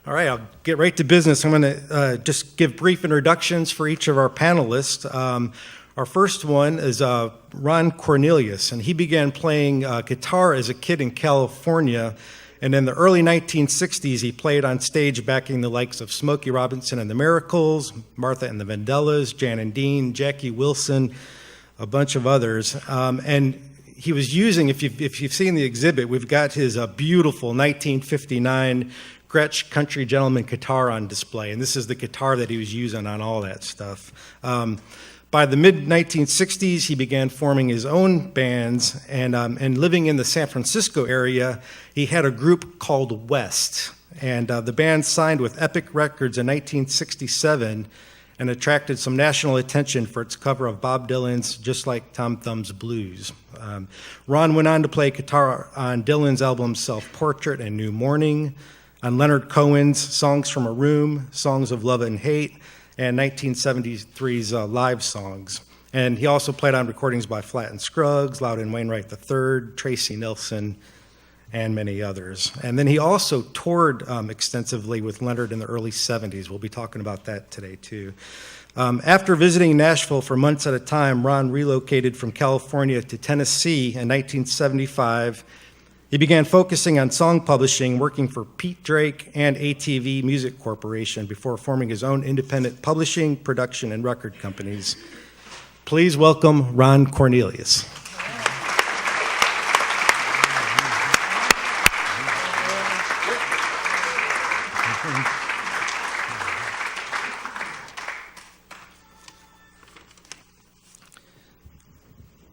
All right, I'll get right to business. I'm going to just give brief introductions for each of our panelists. Our first one is Ron Cornelius, and he began playing guitar as a kid in California. And in the early 1960s, he played on stage backing the likes of Smokey Robinson and the Miracles, Martha and the Vandellas, Jan and Dean, Jackie Wilson, a bunch of others. And he was using, if you've seen the exhibit, we've got his beautiful 1959 Gretsch Country Gentleman guitar on display, and this is the guitar that he was using on all that stuff. By the mid-1960s, he began forming his own bands, and living in the San Francisco area, he had a group called West, and the band signed with Epic Records in 1967 and attracted some national attention for its cover of Bob Dylan's Just Like Tom Thumb's Blues. Ron went on to play guitar on Dylan's albums Self-Portrait and New Morning, on Leonard Cohen's Songs from a Room, Songs of Love and Hate, and 1973's Live Songs. And he also played on recordings by Flatt and Scruggs, Loudon Wainwright III, Tracy Nelson, and many others. And then he also toured extensively with Leonard in the early 70s. We'll be talking about that today, too. After visiting Nashville for months at a time, Ron relocated from California to Tennessee in 1975. He began focusing on song publishing, working for Pete Drake and ATV Music Corporation before forming his own independent publishing, production, and record companies. Please welcome Ron Cornelius.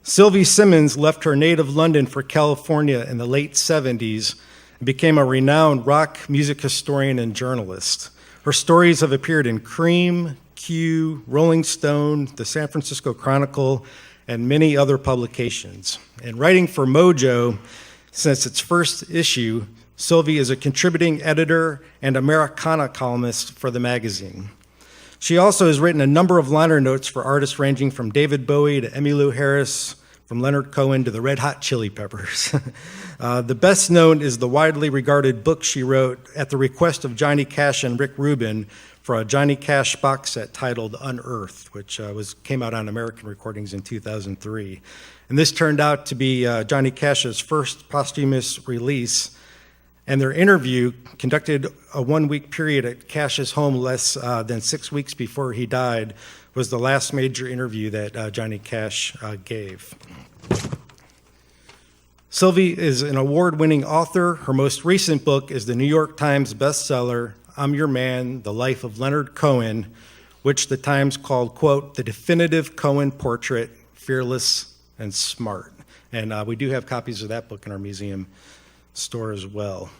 Sylvie Simmons left her native London for California in the late 70s and became a renowned rock music historian and journalist. Her stories have appeared in Cream, Q, Rolling Stone, the San Francisco Chronicle, and many other publications. And writing for Mojo since its first issue, Sylvie is a contributing editor and Americana columnist for the magazine. She also has written a number of liner notes for artists ranging from David Bowie to Emmylou Harris, from Leonard Cohen to the Red Hot Chili Peppers. The best known is the widely regarded book she wrote at the request of Johnny Cash and Rick Rubin for a Johnny Cash box set titled Unearthed, which came out on American Recordings in 2003. And this turned out to be Johnny Cash's first posthumous release. And their interview, conducted a one-week period at Cash's home less than 6 weeks before he died, was the last major interview that Johnny Cash gave. Sylvie is an award-winning author. Her most recent book is the New York Times bestseller, I'm Your Man, The Life of Leonard Cohen, which the Times called, quote, the definitive Cohen portrait, fearless and smart. And we do have copies of that book in our museum store as well.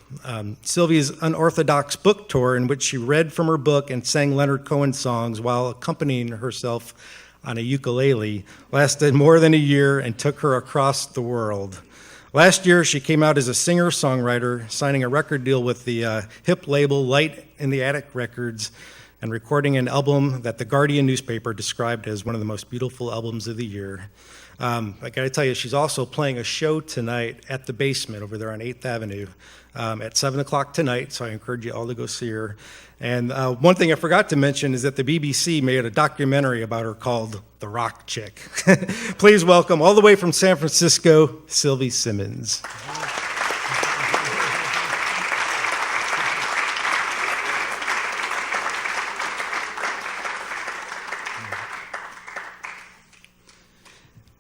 Sylvie's unorthodox book tour, in which she read from her book and sang Leonard Cohen songs while accompanying herself on a ukulele, lasted more than a year and took her across the world. Last year, she came out as a singer-songwriter, signing a record deal with the hip label Light in the Attic Records and recording an album that the Guardian newspaper described as one of the most beautiful albums of the year. I got to tell you, she's also playing a show tonight at the Basement over there on 8th Avenue at 7 o'clock tonight, so I encourage you all to go see her. And one thing I forgot to mention is that the BBC made a documentary about her called The Rock Chick. Please welcome, all the way from San Francisco, Sylvie Simmons.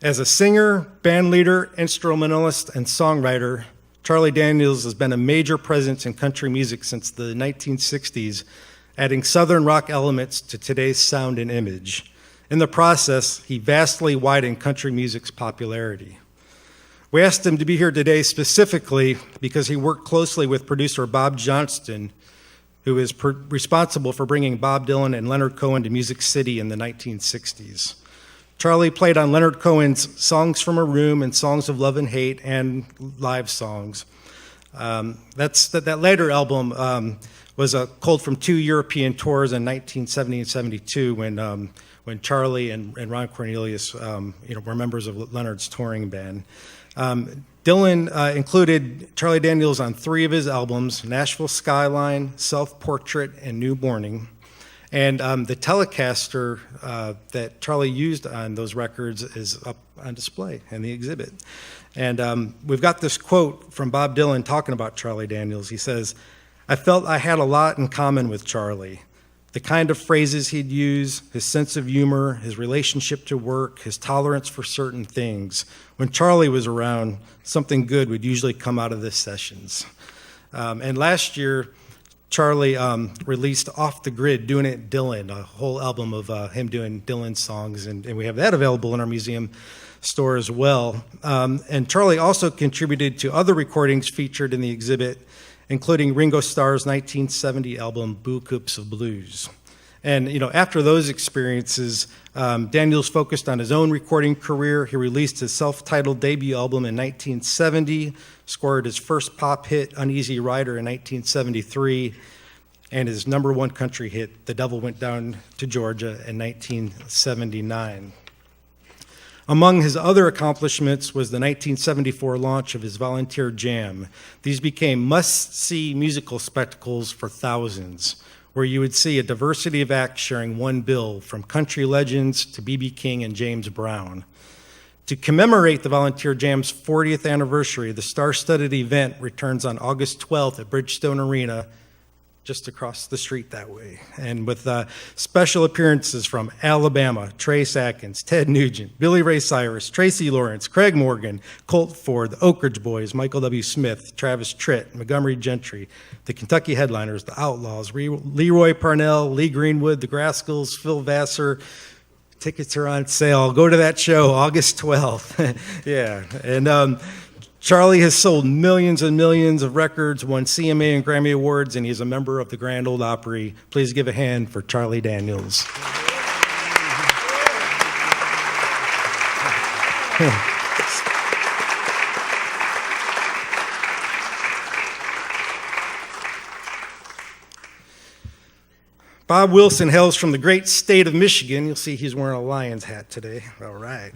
As a singer, band leader, instrumentalist, and songwriter, Charlie Daniels has been a major presence in country music since the 1960s, adding Southern rock elements to today's sound and image. In the process, he vastly widened country music's popularity. We asked him to be here today specifically because he worked closely with producer Bob Johnston, who is responsible for bringing Bob Dylan and Leonard Cohen to Music City in the 1960s. Charlie played on Leonard Cohen's Songs from a Room and Songs of Love and Hate and Live Songs. That later album was culled from two European tours in 1970 and 72 when Charlie and Ron Cornelius were members of Leonard's touring band. Dylan included Charlie Daniels on 3 of his albums, Nashville Skyline, Self-Portrait, and New Morning. And the Telecaster that Charlie used on those records is up on display in the exhibit. And we've got this quote from Bob Dylan talking about Charlie Daniels. He says, "I felt I had a lot in common with Charlie. The kind of phrases he'd use, his sense of humor, his relationship to work, his tolerance for certain things. When Charlie was around, something good would usually come out of the sessions." And last year, Charlie released Off the Grid, Doing It Dylan, a whole album of him doing Dylan songs, and we have that available in our museum store as well. And Charlie also contributed to other recordings featured in the exhibit, including Ringo Starr's 1970 album, Boo Coops of Blues. And, after those experiences, Daniels focused on his own recording career. He released his self-titled debut album in 1970, scored his first pop hit, Uneasy Rider, in 1973, and his number 1 country hit, The Devil Went Down to Georgia, in 1979. Among his other accomplishments was the 1974 launch of his Volunteer Jam. These became must-see musical spectacles for thousands, where you would see a diversity of acts sharing one bill, from country legends to B.B. King and James Brown. To commemorate the Volunteer Jam's 40th anniversary, the star-studded event returns on August 12th at Bridgestone Arena, just across the street that way. And with special appearances from Alabama, Trace Atkins, Ted Nugent, Billy Ray Cyrus, Tracy Lawrence, Craig Morgan, Colt Ford, the Oak Ridge Boys, Michael W. Smith, Travis Tritt, Montgomery Gentry, the Kentucky Headliners, the Outlaws, Leroy Parnell, Lee Greenwood, the Grascals, Phil Vassar. Tickets are on sale. Go to that show, August 12th. Yeah, and Charlie has sold millions and millions of records, won CMA and Grammy Awards, and he's a member of the Grand Ole Opry. Please give a hand for Charlie Daniels. Bob Wilson hails from the great state of Michigan. You'll see he's wearing a Lions hat today. All right.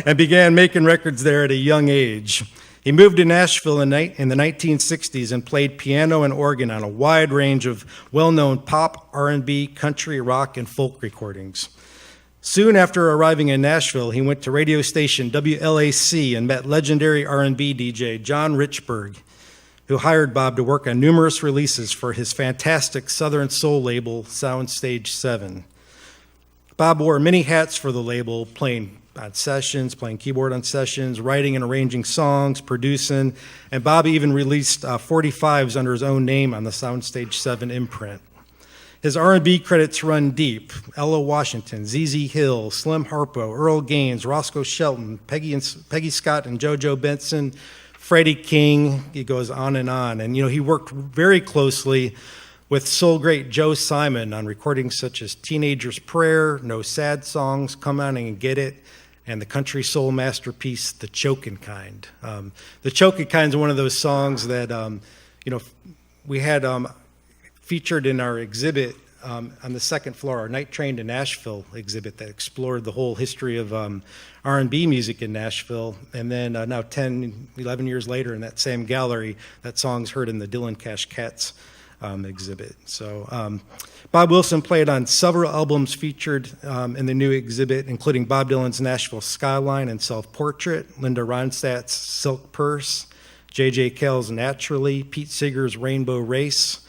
And began making records there at a young age. He moved to Nashville in the 1960s and played piano and organ on a wide range of well-known pop, R&B, country, rock, and folk recordings. Soon after arriving in Nashville, he went to radio station WLAC and met legendary R&B DJ John Richburg, who hired Bob to work on numerous releases for his fantastic Southern soul label, Soundstage 7. Bob wore many hats for the label, playing on sessions, playing keyboard on sessions, writing and arranging songs, producing, and Bob even released 45s under his own name on the Soundstage 7 imprint. His R&B credits run deep: Ella Washington, ZZ Hill, Slim Harpo, Earl Gaines, Roscoe Shelton, Peggy Scott and JoJo Benson, Freddie King. He goes on. And, he worked very closely with soul great Joe Simon on recordings such as Teenager's Prayer, No Sad Songs, Come On and Get It, and the country soul masterpiece, The Chokin' Kind. The Chokin' Kind is one of those songs that, we had featured in our exhibit on the second floor, our Night Train to Nashville exhibit that explored the whole history of R&B music in Nashville. And then now 10, 11 years later in that same gallery, that song's heard in the Dylan Cash Cats exhibit. So Bob Wilson played on several albums featured in the new exhibit, including Bob Dylan's Nashville Skyline and Self-Portrait, Linda Ronstadt's Silk Purse, J.J. Cale's Naturally, Pete Seeger's Rainbow Race,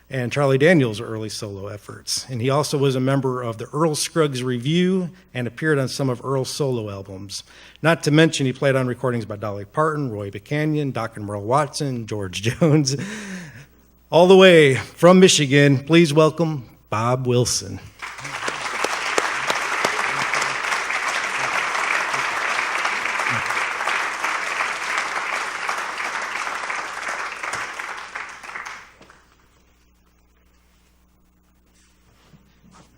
and Charlie Daniels' early solo efforts. And he also was a member of the Earl Scruggs Review and appeared on some of Earl's solo albums. Not to mention he played on recordings by Dolly Parton, Roy Buchanan, Doc and Merle Watson, George Jones. All the way from Michigan, please welcome Bob Wilson.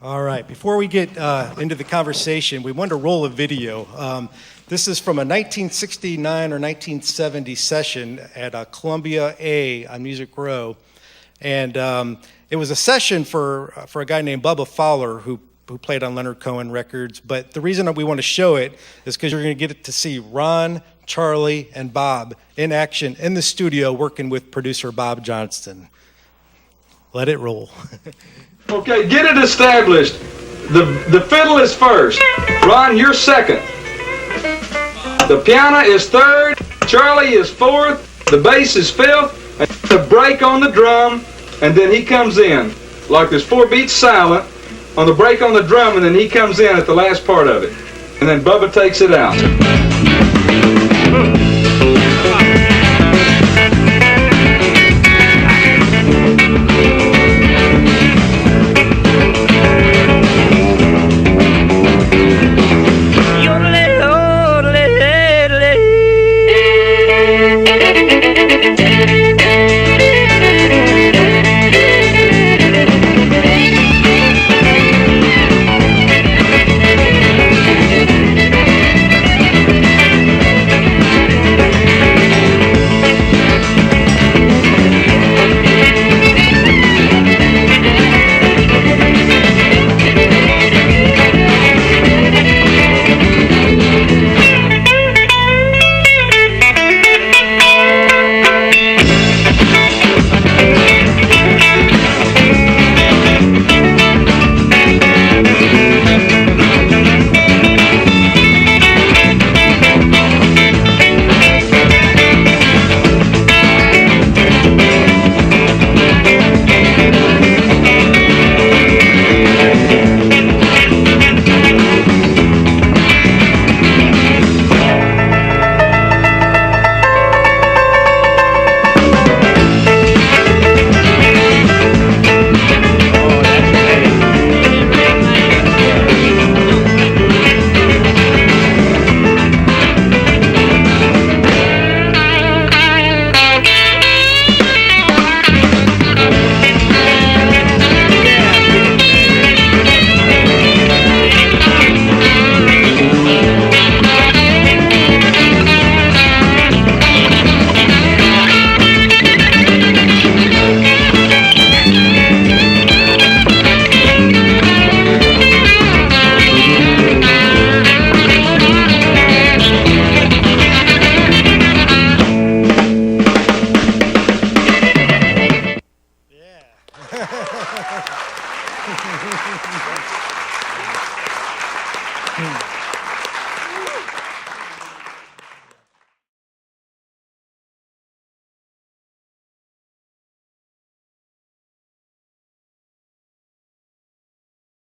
All right, before we get into the conversation, we wanted to roll a video. This is from a 1969 or 1970 session at Columbia A on Music Row. And it was a session for a guy named Bubba Fowler who played on Leonard Cohen records. But the reason we want to show it is because you're going to get to see Ron Charlie, and Bob in action in the studio working with producer Bob Johnston. Let it roll. Okay, get it established. The fiddle is first. Ron, you're second. The piano is third. Charlie is fourth. The bass is fifth. And the break on the drum, and then he comes in. Like there's 4 beats silent on the break on the drum, and then he comes in at the last part of it. And then Bubba takes it out.